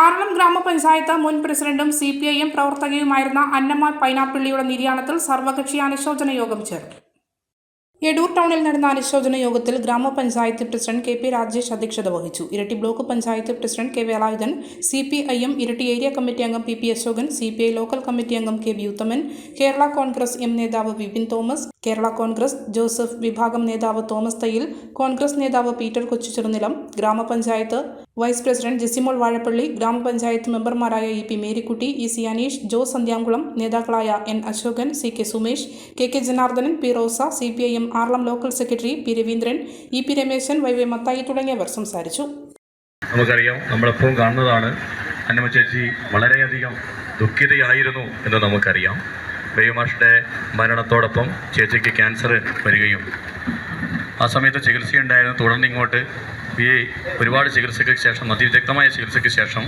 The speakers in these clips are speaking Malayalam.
ആറളം ഗ്രാമപഞ്ചായത്ത് മുൻ പ്രസിഡന്റും CPIM പ്രവർത്തകയുമായിരുന്ന അന്നമ്മ പൈനാപ്പിള്ളിയുടെ നിര്യാണത്തിൽ സർവകക്ഷി അനുശോചന യോഗം ചേർന്നു. എടൂർ ടൗണിൽ നടന്ന അനുശോചന യോഗത്തിൽ ഗ്രാമപഞ്ചായത്ത് പ്രസിഡന്റ് KP രാജേഷ് അധ്യക്ഷത വഹിച്ചു. ഇരട്ടി block panchayat president K Velayudhan, CPIM ഇരട്ടി ഏരിയ കമ്മിറ്റി അംഗം PP Ashokan, CPI local committee അംഗം KB ഉത്തമൻ, കേരള കോൺഗ്രസ് M നേതാവ് വിപിൻ തോമസ്, കേരള കോൺഗ്രസ് ജോസഫ് വിഭാഗം നേതാവ് തോമസ് തയ്യിൽ, കോൺഗ്രസ് നേതാവ് പീറ്റർ കൊച്ചുചെറുനിലം, ഗ്രാമപഞ്ചായത്ത് വൈസ് പ്രസിഡന്റ് ജെസിമോൾ വാഴപ്പള്ളി, ഗ്രാമപഞ്ചായത്ത് മെമ്പർമാരായ EP മേരിക്കുട്ടി, EC അനീഷ്, ജോസ് സന്ധ്യാംകുളം, നേതാക്കളായ N Ashokan, CK Sumesh, KK Janardhanan, P Rosa, CPIM Aralam local secretary P Raveendran, EP Rameshan, YV Mathai തുടങ്ങിയവർ സംസാരിച്ചു. നമുക്കറിയാം, നമ്മളെപ്പോഴും കാണുന്നതാണ്, അന്നമ്മ ചേച്ചി വളരെയധികം ദുഃഖിതയായിരുന്നു എന്ന് നമുക്കറിയാം. ബേബിമാഷിൻ്റെ മരണത്തോടൊപ്പം ചേച്ചിക്ക് ക്യാൻസർ വരികയും ആ സമയത്ത് ചികിത്സയുണ്ടായിരുന്നു. തുടർന്ന് ഇങ്ങോട്ട് ഒരുപാട് ചികിത്സയ്ക്ക് ശേഷം, അതിവിദഗ്ധമായ ചികിത്സയ്ക്ക് ശേഷം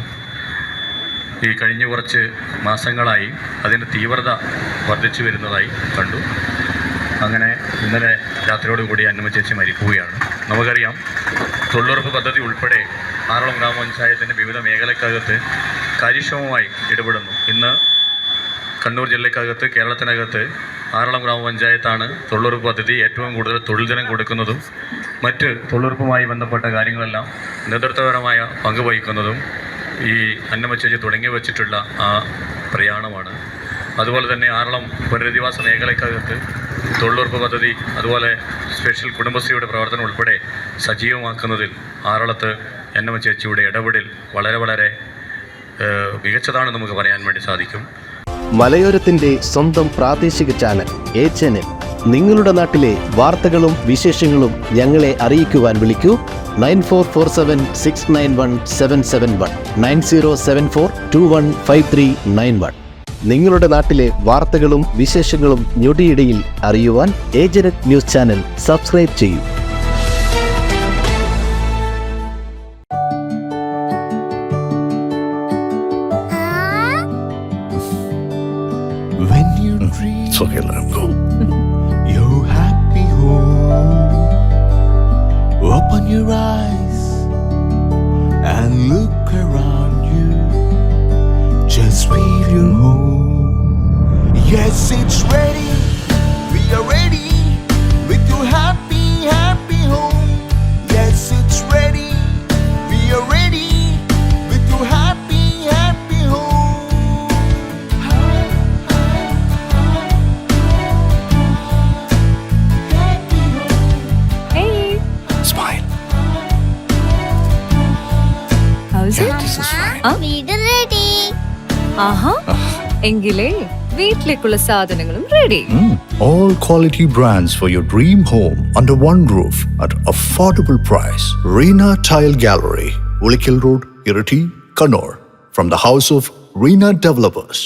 ഈ കഴിഞ്ഞ കുറച്ച് മാസങ്ങളായി അതിൻ്റെ തീവ്രത വർദ്ധിച്ചു വരുന്നതായി കണ്ടു. അങ്ങനെ ഇന്നലെ രാത്രിയോടുകൂടി അന്നമ്മ ചേച്ചി മരിക്കുകയാണ്. നമുക്കറിയാം, തൊഴിലുറപ്പ് പദ്ധതി ഉൾപ്പെടെ ആറളം ഗ്രാമപഞ്ചായത്തിൻ്റെ വിവിധ മേഖലക്കകത്ത് കാര്യക്ഷമമായി ഇടപെടുന്നു. ഇന്ന് കണ്ണൂർ ജില്ലക്കകത്ത്, കേരളത്തിനകത്ത് ആറളം ഗ്രാമപഞ്ചായത്താണ് തൊഴിലുറപ്പ് പദ്ധതി ഏറ്റവും കൂടുതൽ തൊഴിൽ ദിനം കൊടുക്കുന്നതും മറ്റ് തൊഴിലുറപ്പുമായി ബന്ധപ്പെട്ട കാര്യങ്ങളെല്ലാം നേതൃത്വപരമായ പങ്ക് വഹിക്കുന്നതും ഈ അന്നമ്മ ചേച്ചി തുടങ്ങി വച്ചിട്ടുള്ള ആ പ്രയാണമാണ്. അതുപോലെ തന്നെ ആറളം പുനരധിവാസ മേഖലക്കകത്ത് തൊഴിലുറപ്പ് പദ്ധതി, അതുപോലെ സ്പെഷ്യൽ കുടുംബശ്രീയുടെ പ്രവർത്തനം ഉൾപ്പെടെ സജീവമാക്കുന്നതിൽ ആറളത്ത് അന്നമ്മ ചേച്ചിയുടെ ഇടപെടൽ വളരെ മികച്ചതാണെന്ന് നമുക്ക് പറയാൻ വേണ്ടി സാധിക്കും. മലയോരത്തിന്റെ സ്വന്തം പ്രാദേശിക ചാനൽ A ചാനൽ. നിങ്ങളുടെ നാട്ടിലെ വാർത്തകളും വിശേഷങ്ങളും ഞങ്ങളെ അറിയിക്കുവാൻ വിളിക്കൂ 9447691771 9074215391. നിങ്ങളുടെ നാട്ടിലെ വാർത്തകളും വിശേഷങ്ങളും ഞൊടിയിടയിൽ അറിയുവാൻ ഏജനറ്റ് ന്യൂസ് ചാനൽ സബ്സ്ക്രൈബ് ചെയ്യൂ. When you dream, it's okay, let him go. Your happy home. Open your eyes and look around you. Just feel your home. Yes, it's ready. We are ready with your happy home. Yes, it's ready. We are ready with your happy home. Hey, Smile. how's it? This is fine. വീട് റെഡി. ആഹാ, എങ്കിലേ വീട്ടിലേക്കുള്ള സാധനങ്ങളും ready. All quality brands for your dream home under one roof at affordable price. Reena Tile Gallery, Ulikil Road, Irati, Kannur. From the house of Reena Developers.